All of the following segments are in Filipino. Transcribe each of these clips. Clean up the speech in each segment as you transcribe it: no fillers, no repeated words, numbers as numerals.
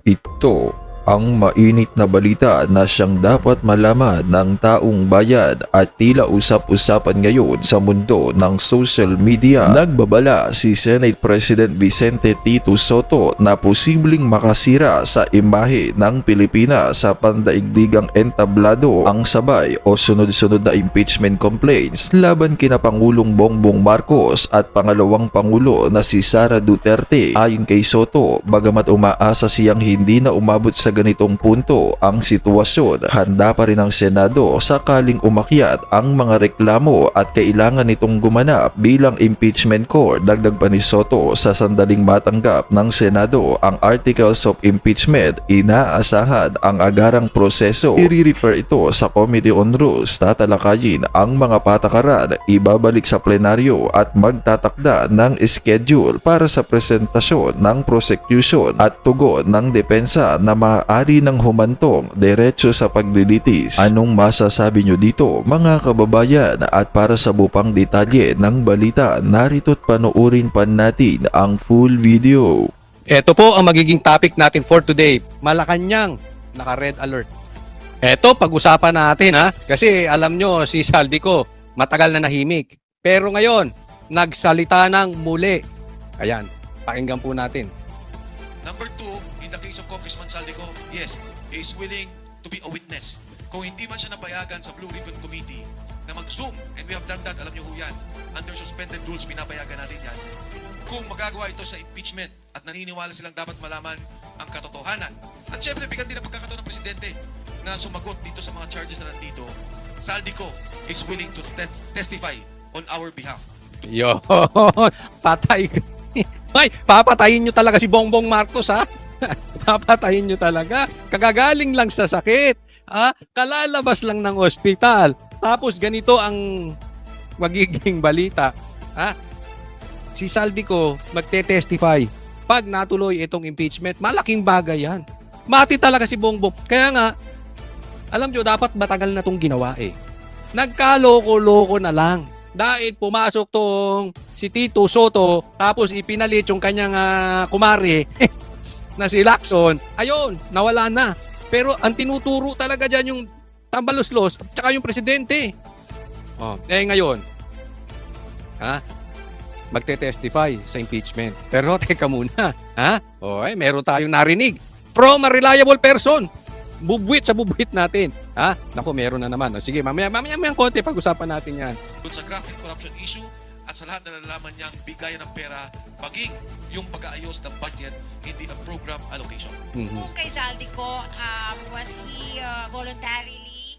Ito ang mainit na balita na siyang dapat malaman ng taong bayan at tila usap-usapan ngayon sa mundo ng social media. Nagbabala si Senate President Vicente Tito Sotto na posibleng makasira sa imahe ng Pilipinas sa pandaigdigang entablado ang sabay o sunod-sunod na impeachment complaints laban kina Pangulong Bongbong Marcos at pangalawang Pangulo na si Sara Duterte. Ayon kay Sotto, bagamat umaasa siyang hindi na umabot sa ganitong punto ang sitwasyon, handa pa rin ang Senado sakaling umakyat ang mga reklamo at kailangan nitong gumanap bilang impeachment court. Dagdag pa ni Sotto, sa sandaling matanggap ng Senado ang articles of impeachment, inaasahan ang agarang proseso. I-refer ito sa Committee on Rules, tatalakayin ang mga patakaran, ibabalik sa plenaryo at magtatakda ng schedule para sa presentasyon ng prosecution at tugon ng depensa na maaari ng humantong diretso sa paglilitis. Anong masasabi nyo dito mga kababayan? At para sa bupang detalye ng balita, narito't panoorin pa natin ang full video. Ito po ang magiging topic natin for today. Malacanang, naka-red alert. Ito, pag-usapan natin ha. Kasi alam nyo, si Saldico, matagal na nahimik. Pero ngayon, nagsalita ng muli. Ayan, pakinggan po natin. Number two, in the case of Congressman Saldico, yes, he is willing to be a witness. Kung hindi man siya napayagan sa Blue Ribbon Committee na mag-zoom, and we have done that, alam niyo ho yan, under suspended rules, pinapayagan natin yan. Kung magagawa ito sa impeachment at naniniwala silang dapat malaman ang katotohanan. At syempre, bigyan din ang pagkakataon ng Presidente na sumagot dito sa mga charges na nandito. Saldico is willing to testify on our behalf. Yo, patay. Ay, papatayin nyo talaga si Bongbong Marcos ha. Papatayin nyo talaga. Kagagaling lang sa sakit. Ha? Kalalabas lang ng ospital. Tapos ganito ang magiging balita. Ha? Si Saldico magte-testify. Pag natuloy itong impeachment, malaking bagay yan. Mati talaga si Bongbong. Kaya nga, alam nyo, dapat matagal na itong ginawa eh. Nagkaloko-loko na lang. Dahil pumasok tong si Tito Sotto, tapos ipinalit yung kanyang kumare na si Lacson, ayun, nawala na. Pero ang tinuturo talaga dyan yung tambaluslos at saka yung presidente. Oh, ngayon, ha? Magte-testify sa impeachment. Pero teka muna, ha? Meron tayong narinig from a reliable person. Bubwit sa bubwit natin. Ha? Naku, meron na naman. Sige, mamaya konti pag-usapan natin yan. Doon sa graft and corruption issue at sa lahat na nalalaman niyang bigayan ng pera, maging yung pag-aayos ng budget, hindi ang program allocation. Kung kay Saldico, was he voluntarily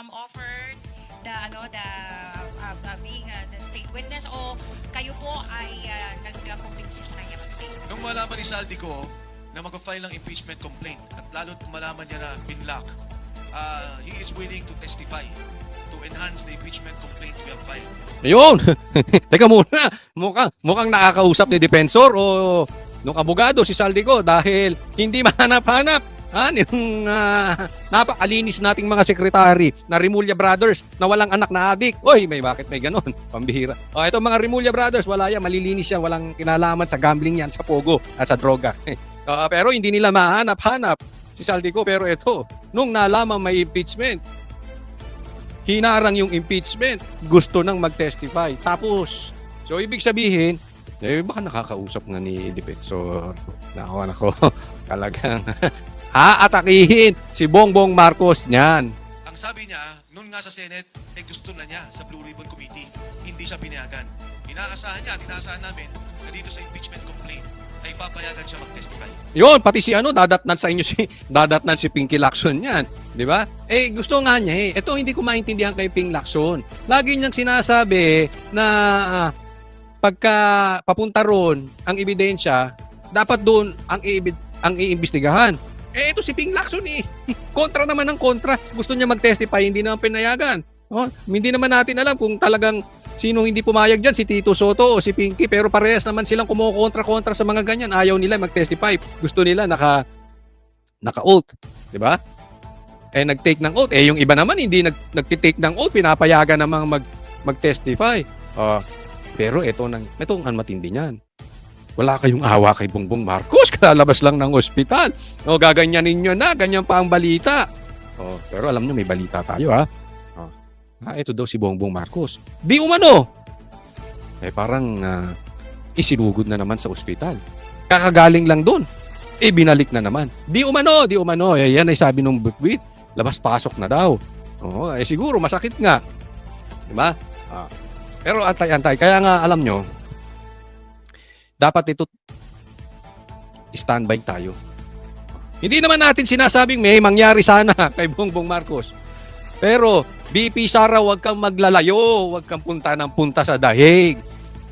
offered the being the state witness o kayo po ay nagkumbinsi sa kanya mag-state? Nung malaman ni Saldico na mag-file ng impeachment complaint at lalo kung malaman niya na pinlock, he is willing to testify to enhance the impeachment complaint we have filed. Ayun! Teka muna, mukhang nakakausap ni Defensor o nung abogado si Saldico dahil hindi mahanap-hanap. Yung napakalinis nating mga sekretary na Rimulya Brothers na walang anak na adik. Oy, bakit may ganon? Pambihira. Ito mga Rimulya Brothers, wala yan, malilinis yan, walang kinalaman sa gambling yan, sa pogo at sa droga. Pero hindi nila mahanap-hanap si Saldico. Pero ito, nung nalaman may impeachment, hinarang yung impeachment, gusto nang mag-testify. Tapos, so ibig sabihin, baka nakakausap nga ni Defensor. Nako, talagang aatakihin si Bongbong Marcos niyan. Ang sabi niya, noon nga sa Senate, gusto na niya sa Blue Ribbon Committee. Hindi siya pinayagan. Inaasahan namin na dito sa impeachment complaint ay papayagan siya mag-testify. Yun, pati si dadatnan sa inyo dadatnan si Pinky Lacson yan. Di ba? Gusto nga niya Ito hindi ko maintindihan kay Ping Lacson. Lagi niyang sinasabi na pagka papunta ron ang ebidensya, dapat doon ang iimbestigahan. Ito si Ping Lacson kontra naman ng kontra. Gusto niya mag-testify, hindi naman pinayagan. Hindi naman natin alam kung talagang sino hindi pumayag dyan, si Tito Sotto o si Pinky, pero parehas naman silang kumukontra-kontra sa mga ganyan. Ayaw nila mag-testify. Gusto nila naka-oath. Di ba? Nag-take ng oath. Yung iba naman hindi nag-take ng oath, pinapayagan namang mag-testify. Pero ito ang matindi niyan. Wala kayong awa kay Bongbong Marcos. kalalabas lang ng ospital. O gaganyanin nyo na, ganyan pa ang balita. O, pero alam nyo, may balita tayo ha. Ito daw si Bongbong Marcos. Di umano. Parang isinugod na naman sa ospital. Kakagaling lang doon. Binalik na naman. Di umano. Yan ay sabi nung Butwit. Labas-pasok na daw. Siguro masakit nga. Diba? Pero antay-antay. Kaya nga alam nyo, dapat ito standby tayo. Hindi naman natin sinasabing may mangyari sana kay Bongbong Marcos. Pero BP Sara, huwag kang maglalayo, huwag kang punta ng punta sa dahig.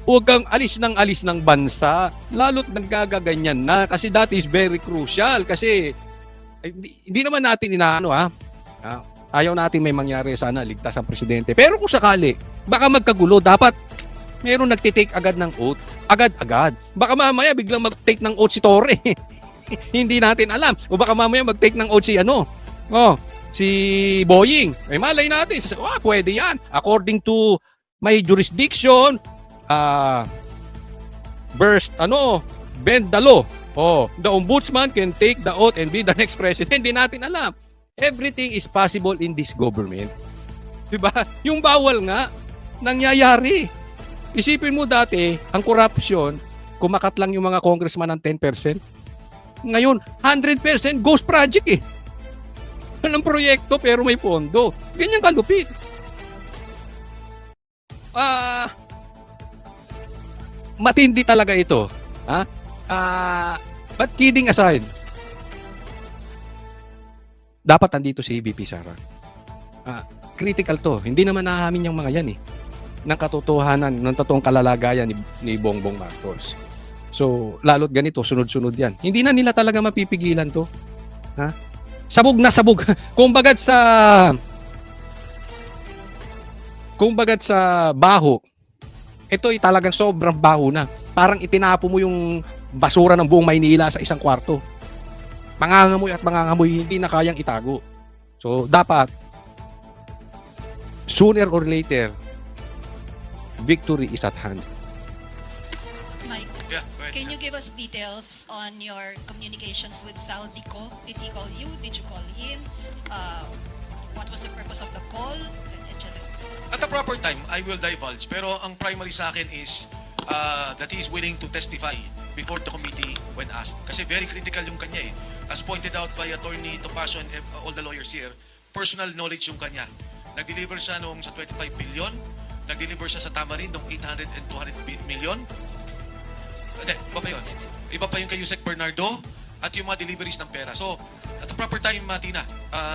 Huwag kang alis ng bansa, lalo't nagkagaganyan na kasi that is very crucial kasi hindi naman natin inaano ayaw natin may mangyari sana, ligtas ang presidente. Pero kung sakali, baka magkagulo, dapat meron nagtitake agad ng oath. Agad-agad. Baka mamaya biglang mag-take ng oath si Torre. Hindi natin alam. O baka mamaya mag-take ng oath si Boying. Malay natin. Pwede yan. According to my jurisdiction, bend the law. The ombudsman can take the oath and be the next president. Hindi natin alam. Everything is possible in this government. Diba? Yung bawal nga, nangyayari. Isipin mo dati, ang corruption, kumakat lang yung mga congressman ng 10%. Ngayon, 100% ghost project eh. Walang proyekto pero may pondo. Ganyan kalupit. Matindi talaga ito. But kidding aside, dapat andito si BP Sara. Critical to. Hindi naman nahamin yung mga yan eh. Ng katotohanan, ng totoong kalalagayan ni Bongbong Marcos. So, lalo't ganito, sunod-sunod yan. Hindi na nila talaga mapipigilan to. Sabog na sabog. Kumbagat sa baho, ito ay talagang sobrang baho na. Parang itinapo mo yung basura ng buong Maynila sa isang kwarto. Mangangamoy at mangangamoy, hindi na kayang itago. So, dapat, sooner or later, victory is at hand. Mike, Yeah, go ahead. can you give us details on your communications with Saldico? Did he call you? Did you call him? What was the purpose of the call? Etc. At the proper time, I will divulge. Pero ang primary sa akin is that he is willing to testify before the committee when asked. Kasi very critical yung kanya eh. As pointed out by Attorney Topacio and all the lawyers here, personal knowledge yung kanya. Nag-deliver siya nung sa 25 billion, nag-deliver siya sa Tamarind nung 800 and 200 million. Hindi, iba pa yun. Iba pa yung kay Yusek Bernardo at yung mga deliveries ng pera. So, at the proper time, Tina,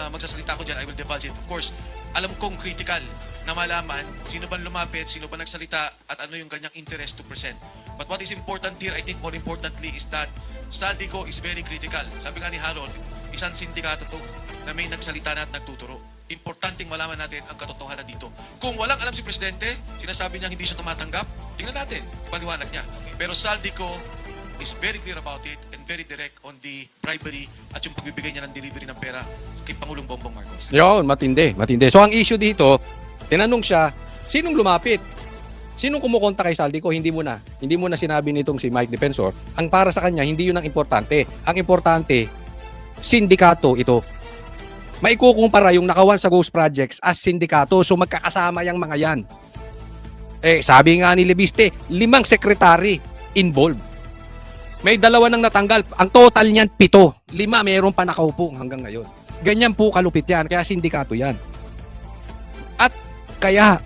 magsasalita ko dyan, I will divulge it. Of course, alam kong critical na malaman sino ba lumapit, sino ba nagsalita, at ano yung kanyang interest to present. But what is important here, I think more importantly, is that Saldico is very critical. Sabi nga ni Harold, isang sindikato to na may nagsalita na at nagtuturo. Importanteng malaman natin ang katotohanan dito. Kung walang alam si Presidente, sinasabi niya hindi siya tumatanggap, tingnan natin, paliwanag niya. Pero Saldico is very clear about it and very direct on the bribery at yung pagbibigay niya ng delivery ng pera kay Pangulong Bongbong Marcos. Yun, matindi. So ang issue dito, tinanong siya, sinong lumapit? Sinong kumukonta kay Saldico? Hindi mo na sinabi nitong si Mike Defensor. Ang para sa kanya, hindi yun ang importante. Ang importante, sindikato ito. Maikukumpara yung nakawan sa Ghost Projects as sindikato. So magkakasama yung mga yan. Sabi nga ni Lebiste, 5 sekretary involved. May 2 nang natanggal. Ang total niyan, 7. 5, mayroon pa nakaupo hanggang ngayon. Ganyan po kalupit yan. Kaya sindikato yan. At kaya,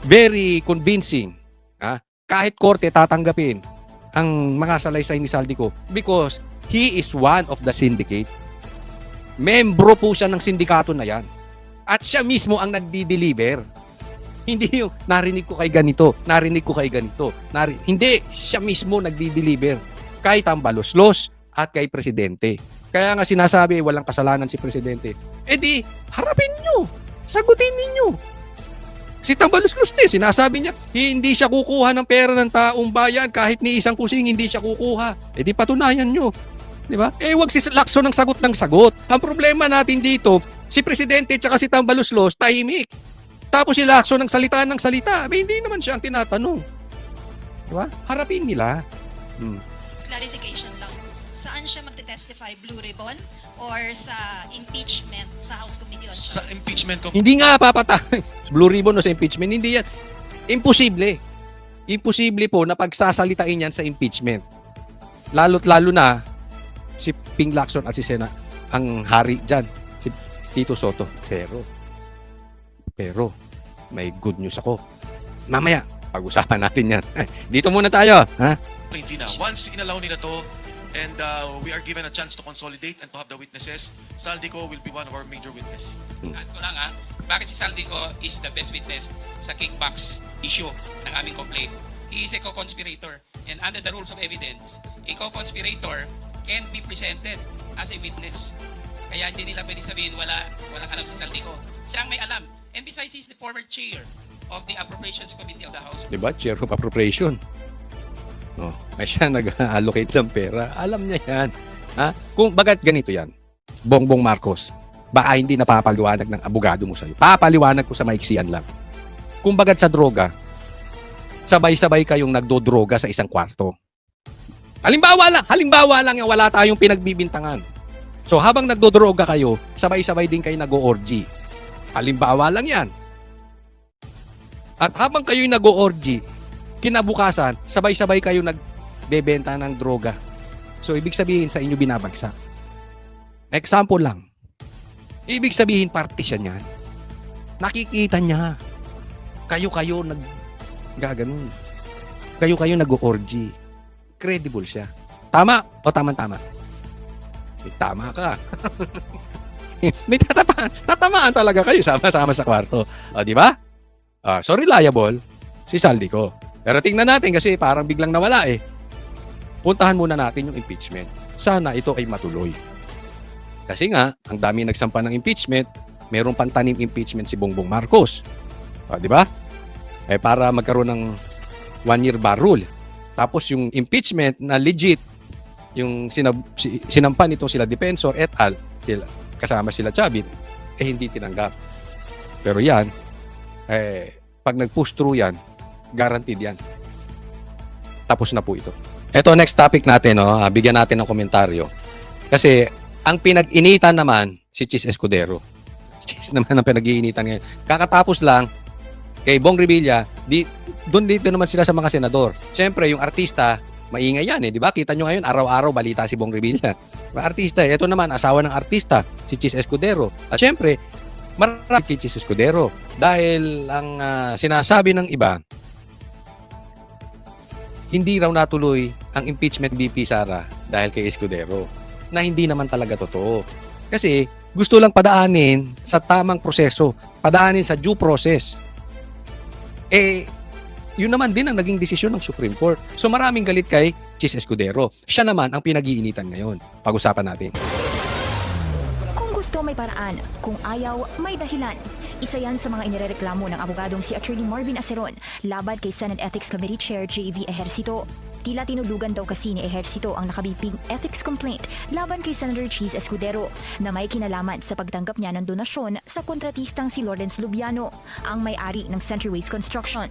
very convincing. Kahit korte tatanggapin ang mga salaysay ni Saldico because he is one of the syndicate. Membro po siya ng sindikato na yan. At siya mismo ang nagdi-deliver. Hindi yung narinig ko kay ganito. Hindi, siya mismo nagdi-deliver. Kay Tambaloslos at kay Presidente. Kaya nga sinasabi, walang kasalanan si Presidente. Di, harapin nyo. Sagutin ninyo. Si Tambaloslos sinasabi niya, hindi siya kukuha ng pera ng taong bayan kahit ni isang kusing hindi siya kukuha. Di patunayan nyo. Di ba? Wag si Lacson ng sagot ng sagot. Ang problema natin dito, si Presidente at si Tambaloslos, tahimik. Tapos si Lacson ng salita. Hindi naman siya ang tinatanong. Di ba? Harapin nila. clarification lang. Saan siya magte-testify? Blue Ribbon or sa impeachment sa House Committee on Sa Justice? impeachment ko, Hindi nga papatay. Blue ribbon o sa impeachment, hindi yan. Imposible. Imposible po na pagsasalitain yan sa impeachment. Lalo na si Ping Lacson at si Sena ang hari dyan, si Tito Soto. Pero, may good news ako. Mamaya, pag-usapan natin yan. Dito muna tayo. Ha? hindi na. Once inallow nila to, and we are given a chance to consolidate and to have the witnesses, Saldico will be one of our major witnesses. At ko lang bakit si Saldico is the best witness sa kickbacks issue ng aming complaint. He is a co-conspirator, and under the rules of evidence, a co-conspirator can be presented as a witness. Kaya hindi nila pwede sabihin walang alam si Saldico. Siya ang may alam. And besides, he's the former chair of the Appropriations Committee of the House. Diba? Chair of Appropriation. Oh, ay siya nag-allocate ng pera. Alam niya yan. Ha? Kung bagat ganito yan, Bongbong Marcos, baka hindi napapaliwanag ng abogado mo sa'yo. Papaliwanag ko sa maiksian lang. Kung bagat sa droga, sabay-sabay kayong nagdodroga sa isang kwarto. Halimbawa lang yan, wala tayong pinagbibintangan. So habang nagdodroga kayo, sabay-sabay din kayo nag-o-orgy. Halimbawa lang yan. At habang kayo'y nag-o-orgy, kinabukasan, sabay-sabay kayo nagbebenta ng droga. So, ibig sabihin sa inyo binabagsak. Example lang. Ibig sabihin, party siya niyan. Nakikita niya. Kayo-kayo nag-gaganon. Kayo-kayo nag-orgy. Credible siya. Tama o tama-tama? May tama ka. May tatamaan talaga kayo sama-sama sa kwarto. O, di ba? So, reliable si Saldico. Pero tingnan natin kasi parang biglang nawala eh. Puntahan muna natin yung impeachment. Sana ito ay matuloy. Kasi nga, ang dami nagsampa ng impeachment, mayroong pantanim impeachment si Bongbong Marcos. Di ba? Eh para magkaroon ng 1-year bar rule. Tapos yung impeachment na legit, yung sinampan nito sila Defensor et al, kasama sila Chavit, eh hindi tinanggap. Pero yan, pag nag-push through yan, guaranteed yan. Tapos na po ito. Ito, next topic natin, bigyan natin ng komentaryo. Kasi, ang pinag-initan naman, si Chis Escudero. Chis naman ang pinag-iinitan ngayon. Kakatapos lang, kay Bong Revilla, dito naman sila sa mga senador. Siyempre, yung artista, maingay yan di ba? Kita nyo ngayon, araw-araw balita si Bong Revilla. Artista, ito naman, asawa ng artista, si Chis Escudero. At siyempre, marami kay Chis Escudero. Dahil ang sinasabi ng iba, hindi raw natuloy ang impeachment VP Sara dahil kay Escudero. Na hindi naman talaga totoo. Kasi gusto lang padaanin sa tamang proseso, padaanin sa due process. Yun naman din ang naging desisyon ng Supreme Court. So maraming galit kay Chis Escudero. Siya naman ang pinag-iinitan ngayon. Pag-usapan natin. Kung gusto may paraan, kung ayaw may dahilan. Isa yan sa mga inirereklamo ng abogadong si Attorney Marvin Aceron laban kay Senate Ethics Committee Chair J.V. Ejercito. Tila tinudugan daw kasi ni Ejercito ang nakabiping ethics complaint laban kay Senator Chis Escudero na may kinalaman sa pagtanggap niya ng donasyon sa kontratistang si Lawrence Lubiano, ang may-ari ng Centerways Construction.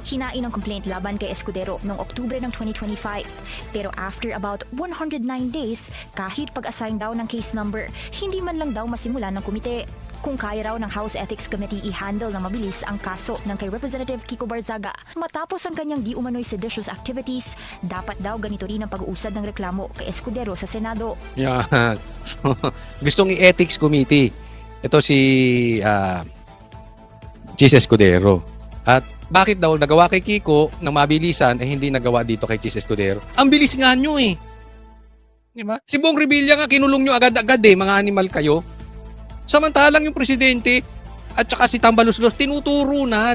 Hinain ang complaint laban kay Escudero noong Oktubre ng 2025. Pero after about 109 days, kahit pag-assign daw ng case number, hindi man lang daw masimulan ng komite. Kung kaya raw ng House Ethics Committee i-handle ng mabilis ang kaso ng kay Representative Kiko Barzaga matapos ang kanyang di umano'y seditious activities, dapat daw ganito rin ang pag-uusad ng reklamo kay Escudero sa Senado. Yan. Gustong i-ethics committee. Ito si Chis Escudero. At bakit daw nagawa kay Kiko ng mabilisan hindi nagawa dito kay Chis Escudero? Ang bilis nga nyo eh. Diba? Si Bong Revilla nga kinulong nyo agad-agad mga animal kayo. Samantalang yung presidente at saka si Tambaluslos tinuturo na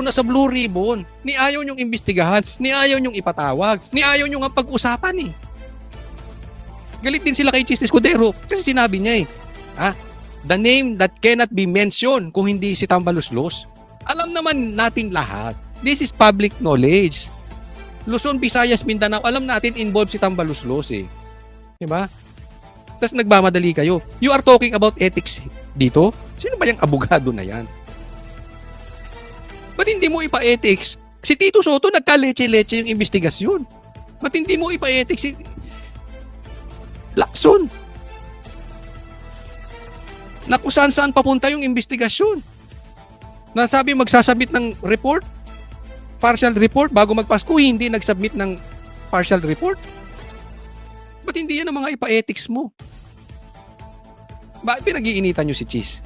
sa Blue Ribbon. Ni ayaw nyong imbestigahan, ni ayaw nyong ipatawag, ni ayaw nyong ang pag-usapan Galit din sila kay Chis Escudero kasi sinabi niya the name that cannot be mentioned kung hindi si Tambaluslos. Alam naman natin lahat. This is public knowledge. Luzon, Visayas, Mindanao, alam natin involved si Tambaluslos Diba? Tapos nagmamadali kayo. You are talking about ethics dito? Sino ba yung abogado na yan? Ba't hindi mo ipa-ethics? Si Tito Soto nagka-leche-leche yung investigasyon. Ba't hindi mo ipa-ethics si Lacson? Na kung saan papunta yung investigasyon. Nasabi magsasubmit ng report, partial report, bago magpasko, hindi nagsubmit ng partial report. Ba't hindi yan ang mga ipa-ethics mo? Bakit pinag-iinitan nyo si Cheese?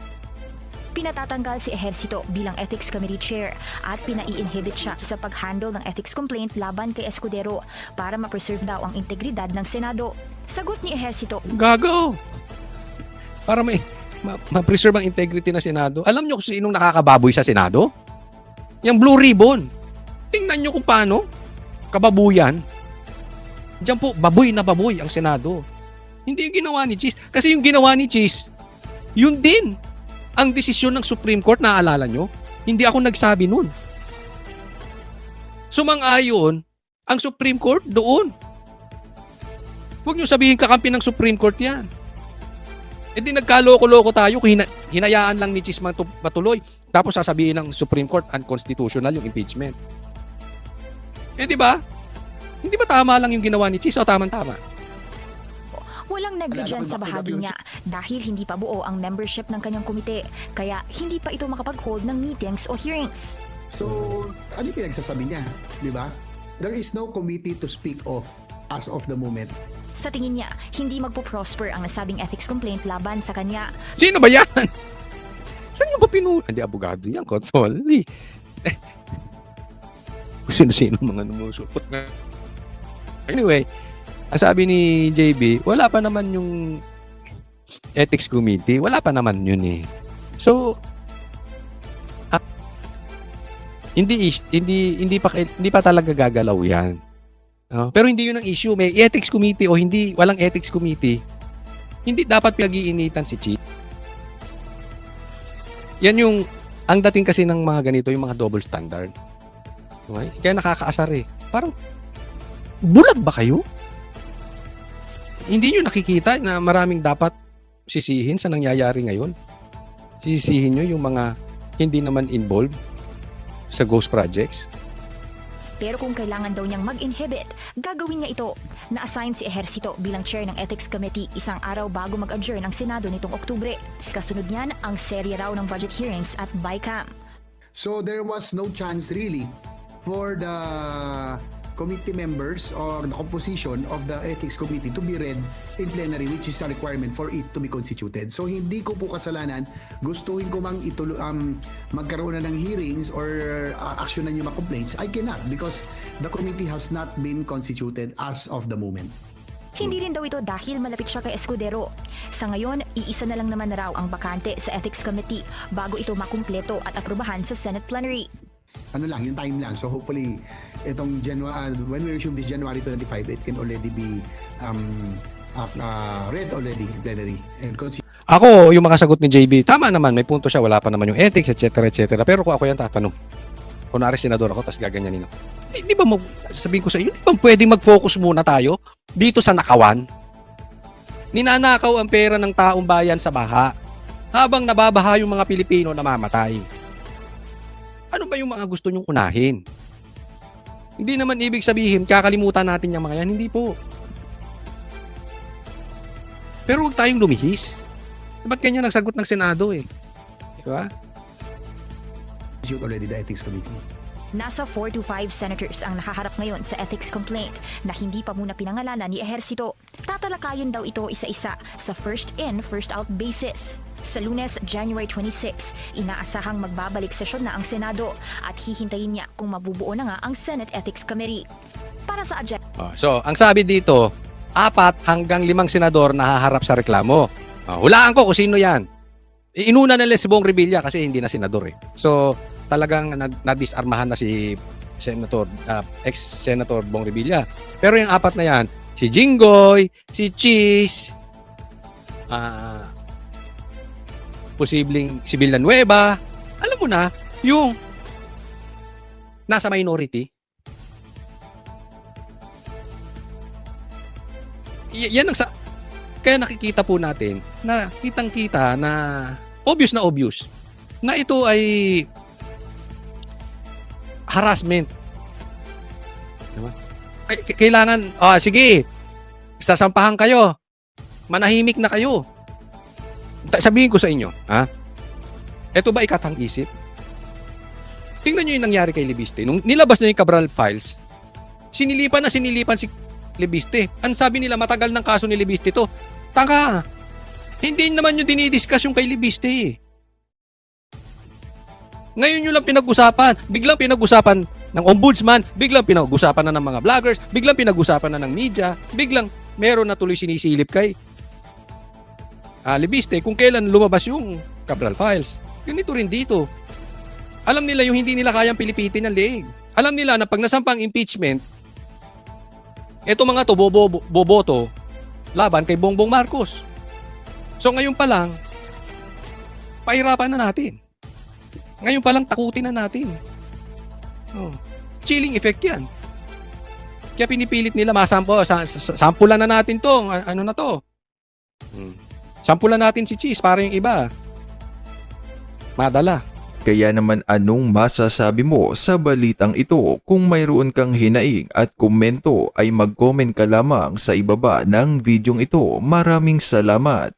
Pinatatanggal si Ejercito bilang Ethics Committee Chair at pinai-inhibit siya sa pag-handle ng ethics complaint laban kay Escudero para ma-preserve daw ang integridad ng Senado. Sagot ni Ejercito, Gago! Para ma-preserve ang integrity ng Senado. Alam nyo kung sinong nakakababoy sa Senado? Yung Blue Ribbon. Tingnan nyo kung paano. Kababuyan. Diyan po, baboy na baboy ang Senado. Hindi yung ginawa ni Cheese. Kasi yung ginawa ni Cheese, yun din ang desisyon ng Supreme Court, naaalala nyo? Hindi ako nagsabi nun. Sumang-ayon ang Supreme Court doon. Huwag nyo sabihin kakampi ng Supreme Court yan. E di nagkaloko-loko tayo kung hinayaan lang ni Cheese matuloy. Tapos sasabihin ng Supreme Court unconstitutional yung impeachment. Eh di ba? Hindi ba tama lang yung ginawa ni Cheese o tamang-tama? walang negligence sa bahagi niya dahil hindi pa buo ang membership ng kanyang komite, kaya hindi pa ito makapag-hold ng meetings o hearings. So, ano yung pinagsasabi niya? Di ba? There is no committee to speak of as of the moment. Sa tingin niya, hindi magpo-prosper ang nasabing ethics complaint laban sa kanya. Sino ba yan? Saan nga ba Hindi, abogado yan, Consoli. Sino-sino mga numusulpot na. Anyway, ang sabi ni JB, wala pa naman yung ethics committee. Wala pa naman yun eh. So, hindi pa talaga gagalaw yan. Pero hindi yun ang issue. May ethics committee o hindi, walang ethics committee. Hindi dapat pinag-iinitan si Chief. Yan yung, ang dating kasi ng mga ganito, yung mga double standard. Okay? Kaya nakakaasar eh. Parang, bulag ba kayo? Hindi nyo nakikita na maraming dapat sisihin sa nangyayari ngayon. Sisihin nyo yung mga hindi naman involved sa ghost projects. Pero kung kailangan daw niyang mag-inhibit, gagawin niya ito. Na-assign si Ejercito bilang chair ng Ethics Committee isang araw bago mag-adjourn ang Senado nitong Oktubre. Kasunod niyan ang serye raw ng budget hearings at BICAM. So there was no chance really for the committee members or the composition of the ethics committee to be read in plenary, which is a requirement for it to be constituted. So hindi ko po kasalanan, gustuhin ko mang magkaroon na ng hearings or actionan yung mga complaints. I cannot because the committee has not been constituted as of the moment. Hindi rin daw ito dahil malapit siya kay Escudero. Sa ngayon, iisa na lang naman raw ang bakante sa Ethics Committee bago ito makumpleto at aprubahan sa Senate Plenary. Ano lang, yung time lang. So hopefully, itong when we resume this January 25, it can already be read already in plenary. And Ako, yung makasagot ni JB, tama naman, may punto siya, wala pa naman yung ethics, etc. etc. Pero kung ako yan tatanong, kunwari senador ako, tapos gaganyanin ako. Di ba sabihin ko sa iyo, di ba pwedeng mag-focus muna tayo dito sa nakawan? Ninanakaw ang pera ng taong bayan sa baha habang nababaha yung mga Pilipino na mamatay. Ano ba yung mga gusto nyong unahin? Hindi naman ibig sabihin, kakalimutan natin yung mga yan. Hindi po. Pero huwag tayong lumihis. Ba't kanya nagsagot ng Senado eh? Diba? already the ethics committee. Nasa 4 to 5 senators ang nakaharap ngayon sa ethics complaint na hindi pa muna pinangalanan ni Ejercito. Tatalakayin daw ito isa-isa sa first in, first out basis. Sa Lunes, January 26, inaasahang magbabalik sesyon na ang Senado at hihintayin niya kung mabubuo na nga ang Senate Ethics Committee. Para sa agenda. So, ang sabi dito, 4 hanggang 5 senador nahaharap sa reklamo. Hulaan ko kung sino yan. Inuna nila si Bong Revilla kasi hindi na senador eh. So, talagang nadisarmahan na si Senator, ex-Senator Bong Revilla. Pero yung 4 na yan, si Jinggoy, si Cheese, posibleng si Villanueva, alam mo na, yung nasa minority. Yan ang kaya nakikita po natin na kitang-kita na obvious na ito ay harassment. Diba? Kailangan, sige, sasampahan kayo. Manahimik na kayo. Sabihin ko sa inyo, eto ba ikatang isip? Tingnan nyo yung nangyari kay Libiste. Nung nilabas na yung Cabral files, sinilipan si Libiste. Ang sabi nila, matagal ng kaso ni Libiste to. Tanga! Hindi naman nyo dinidiscuss yung kay Libiste. Ngayon nyo lang pinag-usapan. Biglang pinag-usapan ng ombudsman, biglang pinag-usapan na ng mga vloggers, biglang pinag-usapan na ng media, biglang meron na tuloy sinisilip kay Libiste kung kailan lumabas yung Cabral files. Ganito rin dito. Alam nila yung hindi nila kayang pilipitin ng leeg. Alam nila na pag nasampang impeachment, eto mga to boboto laban kay Bongbong Marcos. So ngayon pa lang, pahirapan na natin. Ngayon pa lang takutin na natin. Chilling effect yan. Kaya pinipilit nila sampulan na natin to. Ano na to? Sampulan natin si Cheese para yung iba madala. Kaya naman anong masasabi mo sa balitang ito? Kung mayroon kang hinaing at komento ay mag-comment ka lamang sa ibaba ng videong ito. Maraming salamat.